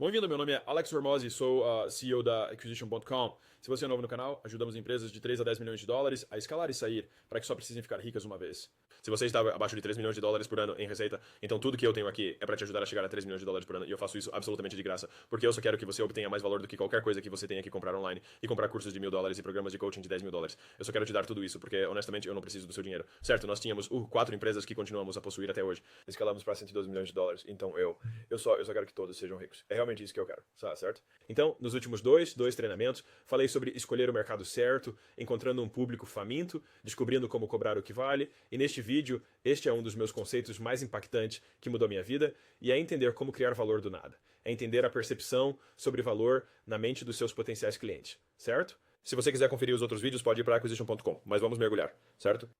Bem-vindo, meu nome é Alex Hormozzi, sou CEO da Acquisition.com. Se você é novo no canal, ajudamos empresas de 3 a 10 milhões de dólares a escalar e sair para que só precisem ficar ricas uma vez. Se você está abaixo de 3 milhões de dólares por ano em receita, então tudo que eu tenho aqui é para te ajudar a chegar a 3 milhões de dólares por ano e eu faço isso absolutamente de graça, porque eu só quero que você obtenha mais valor do que qualquer coisa que você tenha que comprar online e comprar cursos de $1.000 e programas de coaching de $10.000. Eu só quero te dar tudo isso, porque honestamente eu não preciso do seu dinheiro. Certo, nós tínhamos 4 empresas que continuamos a possuir até hoje. Escalamos para 112 milhões de dólares, então eu só quero que todos sejam ricos. É realmente isso que eu quero, certo? Então, nos últimos dois treinamentos, falei sobre escolher o mercado certo, encontrando um público faminto, descobrindo como cobrar o que vale, e neste vídeo, este é um dos meus conceitos mais impactantes que mudou minha vida, e é entender como criar valor do nada. É entender a percepção sobre valor na mente dos seus potenciais clientes, certo? Se você quiser conferir os outros vídeos, pode ir para acquisition.com, mas vamos mergulhar, certo?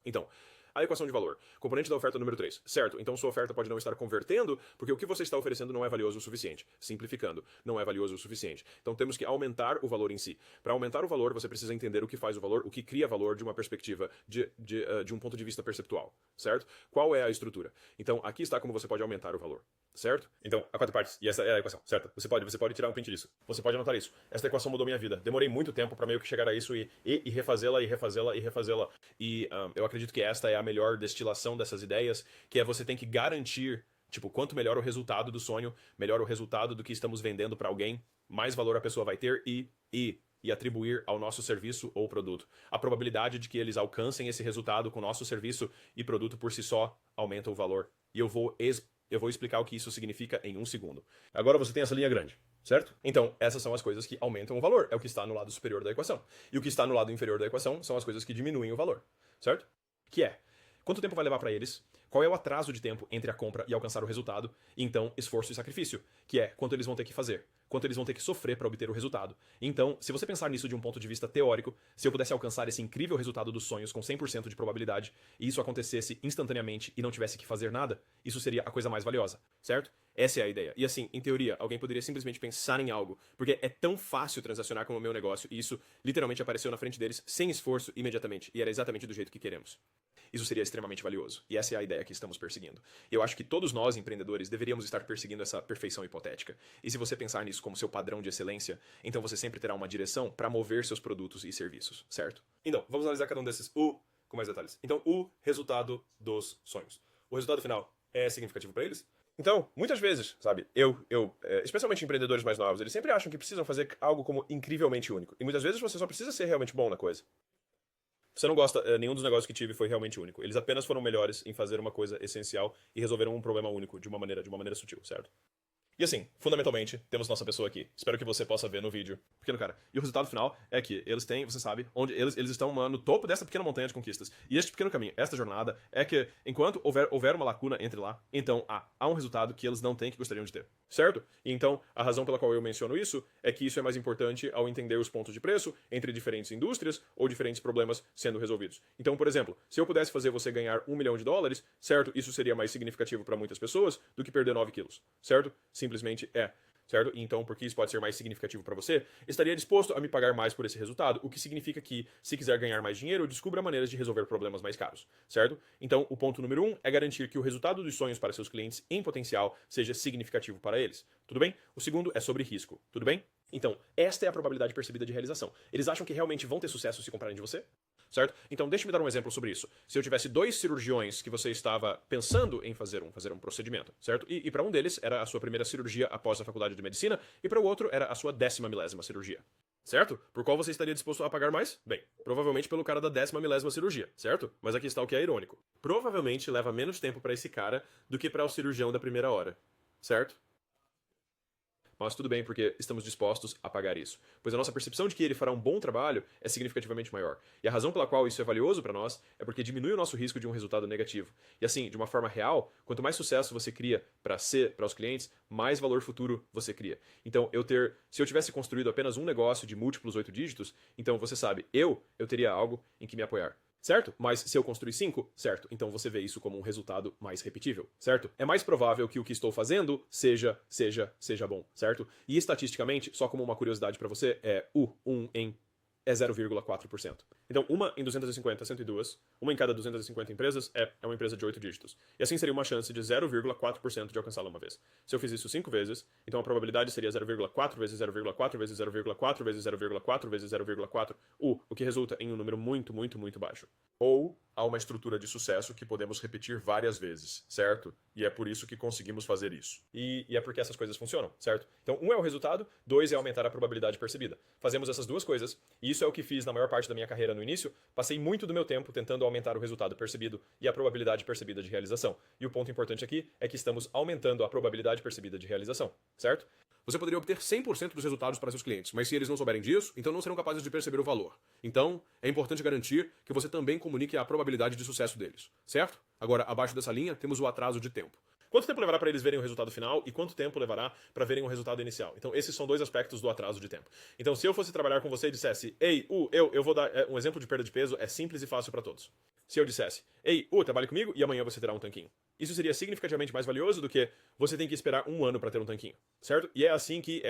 Então, a equação de valor. Componente da oferta número 3. Certo, então sua oferta pode não estar convertendo porque o que você está oferecendo não é valioso o suficiente. Simplificando, não é valioso o suficiente. Então temos que aumentar o valor em si. Para aumentar o valor, você precisa entender o que faz o valor, o que cria valor de uma perspectiva, de um ponto de vista perceptual. Certo? Qual é a estrutura? Então aqui está como você pode aumentar o valor. Certo? Então, há 4 partes. E essa é a equação, certo? Você pode tirar um print disso. Você pode anotar isso. Esta equação mudou minha vida. Demorei muito tempo para meio que chegar a isso e refazê-la, e refazê-la, e refazê-la. E eu acredito que esta é a melhor destilação dessas ideias, que é você tem que garantir, tipo, quanto melhor o resultado do sonho, melhor o resultado do que estamos vendendo para alguém, mais valor a pessoa vai ter e atribuir ao nosso serviço ou produto. A probabilidade de que eles alcancem esse resultado com o nosso serviço e produto por si só aumenta o valor. E eu vou explicar o que isso significa em um segundo. Agora você tem essa linha grande, certo? Então, essas são as coisas que aumentam o valor. É o que está no lado superior da equação. E o que está no lado inferior da equação são as coisas que diminuem o valor, certo? Que é, quanto tempo vai levar para eles? Qual é o atraso de tempo entre a compra e alcançar o resultado? E então, esforço e sacrifício, que é quanto eles vão ter que fazer, quanto eles vão ter que sofrer para obter o resultado. Então, se você pensar nisso de um ponto de vista teórico, se eu pudesse alcançar esse incrível resultado dos sonhos com 100% de probabilidade, e isso acontecesse instantaneamente e não tivesse que fazer nada, isso seria a coisa mais valiosa, certo? Essa é a ideia. E assim, em teoria, alguém poderia simplesmente pensar em algo, porque é tão fácil transacionar com o meu negócio, e isso literalmente apareceu na frente deles sem esforço imediatamente, e era exatamente do jeito que queremos. Isso seria extremamente valioso. E essa é a ideia que estamos perseguindo. Eu acho que todos nós, empreendedores, deveríamos estar perseguindo essa perfeição hipotética. E se você pensar nisso como seu padrão de excelência, então você sempre terá uma direção para mover seus produtos e serviços, certo? Então, vamos analisar cada um desses com mais detalhes. Então, o resultado dos sonhos. O resultado final é significativo para eles? Então, muitas vezes, sabe, especialmente empreendedores mais novos, eles sempre acham que precisam fazer algo como incrivelmente único. E muitas vezes você só precisa ser realmente bom na coisa. Você não gosta, nenhum dos negócios que tive foi realmente único. Eles apenas foram melhores em fazer uma coisa essencial e resolveram um problema único de uma maneira sutil, certo? E assim, fundamentalmente, temos nossa pessoa aqui. Espero que você possa ver no vídeo. Pequeno cara. E o resultado final é que eles têm, você sabe, onde eles estão no topo dessa pequena montanha de conquistas. E este pequeno caminho, esta jornada, é que enquanto houver uma lacuna entre lá, então há um resultado que eles não têm que gostariam de ter. Certo? E então, a razão pela qual eu menciono isso é que isso é mais importante ao entender os pontos de preço entre diferentes indústrias ou diferentes problemas sendo resolvidos. Então, por exemplo, se eu pudesse fazer você ganhar $1 milhão, certo? Isso seria mais significativo para muitas pessoas do que perder 9 quilos, certo? Simplesmente é, certo? Então, porque isso pode ser mais significativo para você, estaria disposto a me pagar mais por esse resultado, o que significa que, se quiser ganhar mais dinheiro, descubra maneiras de resolver problemas mais caros, certo? Então, o ponto número 1 é garantir que o resultado dos sonhos para seus clientes, em potencial, seja significativo para eles, tudo bem? O segundo é sobre risco, tudo bem? Então, esta é a probabilidade percebida de realização. Eles acham que realmente vão ter sucesso se comprarem de você? Certo? Então, deixe-me dar um exemplo sobre isso. Se eu tivesse 2 cirurgiões que você estava pensando em fazer um procedimento, certo? E para um deles era a sua primeira cirurgia após a faculdade de medicina, e para o outro era a sua 10ª milésima cirurgia. Certo? Por qual você estaria disposto a pagar mais? Bem, provavelmente pelo cara da 10ª milésima cirurgia, certo? Mas aqui está o que é irônico. Provavelmente leva menos tempo para esse cara do que para o cirurgião da primeira hora, certo? Mas tudo bem, porque estamos dispostos a pagar isso. Pois a nossa percepção de que ele fará um bom trabalho é significativamente maior. E a razão pela qual isso é valioso para nós é porque diminui o nosso risco de um resultado negativo. E assim, de uma forma real, quanto mais sucesso você cria para os clientes, mais valor futuro você cria. Então, se eu tivesse construído apenas um negócio de múltiplos 8 dígitos, então você sabe, eu teria algo em que me apoiar. Certo? Mas se eu construir 5, certo, então você vê isso como um resultado mais repetível, certo? É mais provável que o que estou fazendo seja bom, certo? E estatisticamente, só como uma curiosidade para você, é 1 em é 0,4%. Então, uma em 250 é 102, uma em cada 250 empresas é uma empresa de 8 dígitos. E assim seria uma chance de 0,4% de alcançá-la uma vez. Se eu fiz isso 5 vezes, então a probabilidade seria 0,4 vezes 0,4 vezes 0,4 vezes 0,4 vezes 0,4, o que resulta em um número muito, muito, muito baixo. Ou há uma estrutura de sucesso que podemos repetir várias vezes, certo? E é por isso que conseguimos fazer isso. E é porque essas coisas funcionam, certo? Então, um é o resultado, dois é aumentar a probabilidade percebida. Fazemos essas duas coisas, e isso é o que fiz na maior parte da minha carreira no início. Passei muito do meu tempo tentando aumentar o resultado percebido e a probabilidade percebida de realização. E o ponto importante aqui é que estamos aumentando a probabilidade percebida de realização, certo? Você poderia obter 100% dos resultados para seus clientes, mas se eles não souberem disso, então não serão capazes de perceber o valor. Então, é importante garantir que você também comunique a probabilidade de sucesso deles, certo? Agora, abaixo dessa linha, temos o atraso de tempo. Quanto tempo levará para eles verem o resultado final e quanto tempo levará para verem o resultado inicial? Então, esses são dois aspectos do atraso de tempo. Então, se eu fosse trabalhar com você e dissesse, ei, eu vou dar um exemplo de perda de peso, é simples e fácil para todos. Se eu dissesse, ei, trabalhe comigo e amanhã você terá um tanquinho. Isso seria significativamente mais valioso do que você tem que esperar um ano para ter um tanquinho, certo? E é assim que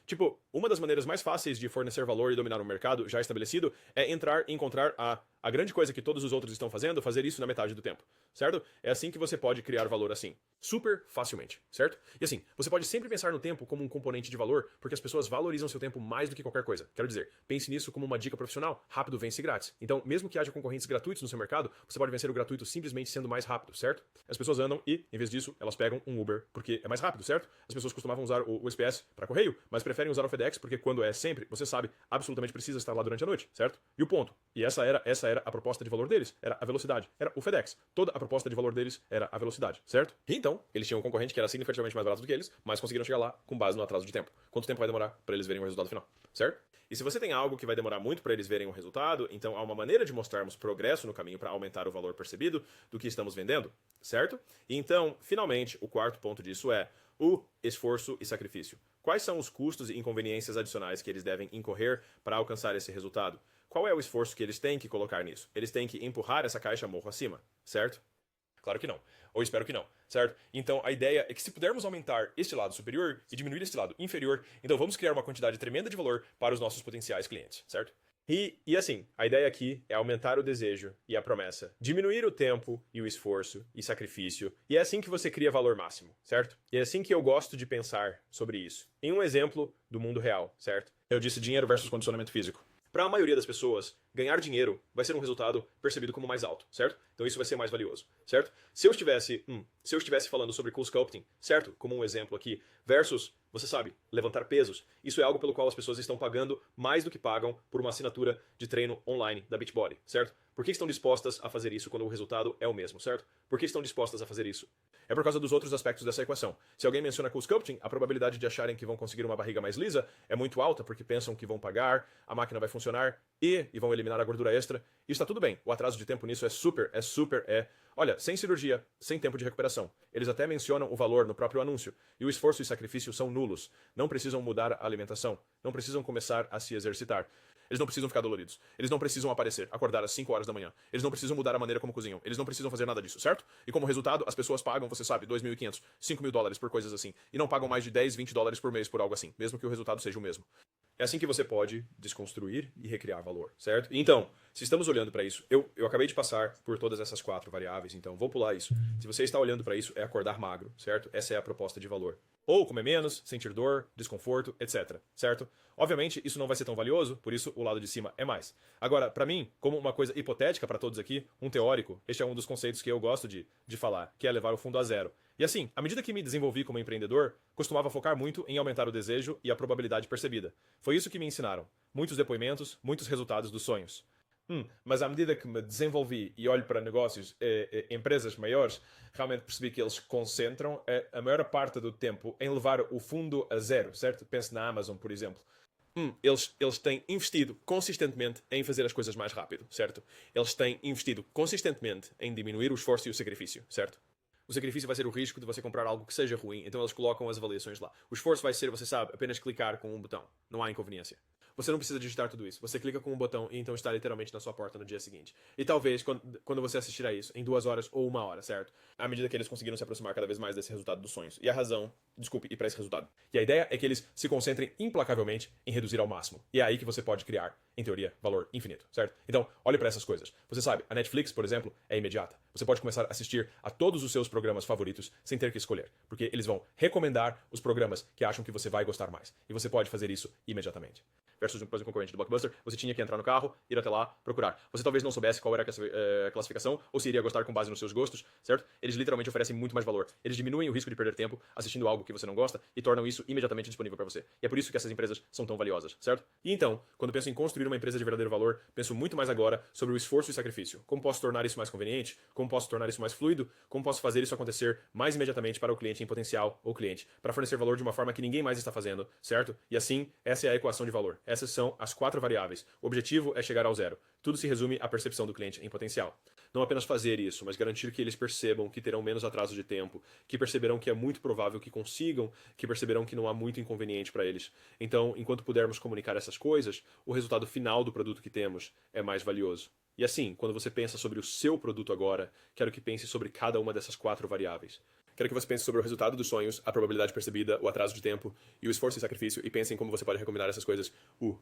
tipo, uma das maneiras mais fáceis de fornecer valor e dominar um mercado já estabelecido é entrar e encontrar a grande coisa que todos os outros estão fazendo, fazer isso na metade do tempo, certo? É assim que você pode criar valor assim, super facilmente, certo? E assim, você pode sempre pensar no tempo como um componente de valor, porque as pessoas valorizam seu tempo mais do que qualquer coisa. Quero dizer, pense nisso como uma dica profissional, rápido vence grátis. Então, mesmo que haja concorrentes gratuitos no seu mercado, você pode vencer o gratuito simplesmente sendo mais rápido, certo? As pessoas andam e, em vez disso, elas pegam um Uber, porque é mais rápido, certo? As pessoas costumavam usar o USPS para correio, mas preferem usar o FedEx, porque quando é sempre, você sabe, absolutamente precisa estar lá durante a noite, certo? E o ponto, e essa era a proposta de valor deles, era a velocidade, era o FedEx. Toda a proposta de valor deles era a velocidade, certo? E então, eles tinham um concorrente que era significativamente mais barato do que eles, mas conseguiram chegar lá com base no atraso de tempo. Quanto tempo vai demorar para eles verem o resultado final, certo? E se você tem algo que vai demorar muito para eles verem o resultado, então há uma maneira de mostrarmos progresso no caminho para aumentar o valor percebido do que estamos vendendo, certo? E então, finalmente, o quarto ponto disso é o esforço e sacrifício. Quais são os custos e inconveniências adicionais que eles devem incorrer para alcançar esse resultado? Qual é o esforço que eles têm que colocar nisso? Eles têm que empurrar essa caixa morro acima, certo? Claro que não. Ou espero que não, certo? Então a ideia é que se pudermos aumentar este lado superior e diminuir este lado inferior, então vamos criar uma quantidade tremenda de valor para os nossos potenciais clientes, certo? E assim, a ideia aqui é aumentar o desejo e a promessa, diminuir o tempo e o esforço e sacrifício, e é assim que você cria valor máximo, certo? E é assim que eu gosto de pensar sobre isso. Em um exemplo do mundo real, certo? Eu disse dinheiro versus condicionamento físico. Para a maioria das pessoas, ganhar dinheiro vai ser um resultado percebido como mais alto, certo? Então isso vai ser mais valioso, certo? Se eu estivesse falando sobre cool sculpting, certo? Como um exemplo aqui, versus, você sabe, levantar pesos, isso é algo pelo qual as pessoas estão pagando mais do que pagam por uma assinatura de treino online da Beachbody, certo? Por que estão dispostas a fazer isso quando o resultado é o mesmo, certo? Por que estão dispostas a fazer isso? É por causa dos outros aspectos dessa equação. Se alguém menciona cool sculpting, a probabilidade de acharem que vão conseguir uma barriga mais lisa é muito alta, porque pensam que vão pagar, a máquina vai funcionar e vão eliminar a gordura extra. E está tudo bem. O atraso de tempo nisso olha, sem cirurgia, sem tempo de recuperação. Eles até mencionam o valor no próprio anúncio. E o esforço e sacrifício são nulos. Não precisam mudar a alimentação. Não precisam começar a se exercitar. Eles não precisam ficar doloridos. Eles não precisam aparecer, acordar às 5 horas da manhã. Eles não precisam mudar a maneira como cozinham. Eles não precisam fazer nada disso, certo? E como resultado, as pessoas pagam, você sabe, 2.500, 5.000 dólares por coisas assim. E não pagam mais de 10, 20 dólares por mês por algo assim, mesmo que o resultado seja o mesmo. É assim que você pode desconstruir e recriar valor, certo? Então, se estamos olhando para isso, eu acabei de passar por todas essas 4 variáveis, então vou pular isso. Se você está olhando para isso, é acordar magro, certo? Essa é a proposta de valor. Ou comer menos, sentir dor, desconforto, etc, certo? Obviamente, isso não vai ser tão valioso, por isso o lado de cima é mais. Agora, para mim, como uma coisa hipotética para todos aqui, um teórico, este é um dos conceitos que eu gosto de falar, que é levar o fundo a zero. E assim, à medida que me desenvolvi como empreendedor, costumava focar muito em aumentar o desejo e a probabilidade percebida. Foi isso que me ensinaram. Muitos depoimentos, muitos resultados dos sonhos. Mas à medida que me desenvolvi e olho para negócios, empresas maiores, realmente percebi que eles concentram a maior parte do tempo em levar o fundo a zero, certo? Pense na Amazon, por exemplo. Eles têm investido consistentemente em fazer as coisas mais rápido, certo? Eles têm investido consistentemente em diminuir o esforço e o sacrifício, certo? O sacrifício vai ser o risco de você comprar algo que seja ruim, então eles colocam as avaliações lá. O esforço vai ser, você sabe, apenas clicar com um botão. Não há inconveniência. você não precisa digitar tudo isso. Você clica com um botão e então está literalmente na sua porta no dia seguinte. E talvez, quando você assistir a isso, em 2 horas ou 1 hora, certo? À medida que eles conseguiram se aproximar cada vez mais desse resultado dos sonhos. E a razão, desculpe, e para esse resultado. E a ideia é que eles se concentrem implacavelmente em reduzir ao máximo. E é aí que você pode criar, em teoria, valor infinito, certo? Então, olhe para essas coisas. Você sabe, a Netflix, por exemplo, é imediata. Você pode começar a assistir a todos os seus programas favoritos sem ter que escolher, porque eles vão recomendar os programas que acham que você vai gostar mais. E você pode fazer isso imediatamente. Versus um concorrente do Blockbuster, você tinha que entrar no carro, ir até lá, procurar. Você talvez não soubesse qual era a classificação, ou se iria gostar com base nos seus gostos, certo? Eles literalmente oferecem muito mais valor. Eles diminuem o risco de perder tempo assistindo algo que você não gosta e tornam isso imediatamente disponível para você. E é por isso que essas empresas são tão valiosas, certo? E então, quando penso em construir uma empresa de verdadeiro valor, penso muito mais agora sobre o esforço e sacrifício. Como posso tornar isso mais conveniente? Como posso tornar isso mais fluido? Como posso fazer isso acontecer mais imediatamente para o cliente em potencial ou cliente, para fornecer valor de uma forma que ninguém mais está fazendo, certo? E assim, essa é a equação de valor. Essas são as 4 variáveis. O objetivo é chegar ao zero. Tudo se resume à percepção do cliente em potencial. Não apenas fazer isso, mas garantir que eles percebam que terão menos atraso de tempo, que perceberão que é muito provável que consigam, que perceberão que não há muito inconveniente para eles. Então, enquanto pudermos comunicar essas coisas, o resultado final do produto que temos é mais valioso. E assim, quando você pensa sobre o seu produto agora, quero que pense sobre cada uma dessas 4 variáveis. Quero que você pense sobre o resultado dos sonhos, a probabilidade percebida, o atraso de tempo e o esforço e sacrifício e pense em como você pode recomendar essas coisas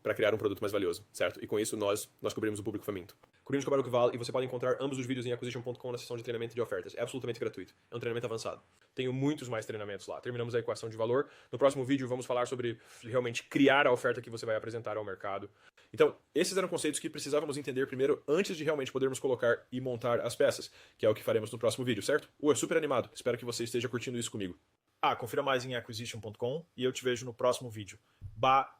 para criar um produto mais valioso, certo? E com isso nós cobrimos o público faminto. Corinthians Cabarro que vale, e você pode encontrar ambos os vídeos em acquisition.com na seção de treinamento de ofertas. É absolutamente gratuito. É um treinamento avançado. Tenho muitos mais treinamentos lá. Terminamos a equação de valor. No próximo vídeo vamos falar sobre realmente criar a oferta que você vai apresentar ao mercado. Então, esses eram conceitos que precisávamos entender primeiro antes de realmente podermos colocar e montar as peças, que é o que faremos no próximo vídeo, certo? É super animado. Espero que você esteja curtindo isso comigo. Confira mais em acquisition.com e eu te vejo no próximo vídeo. Ba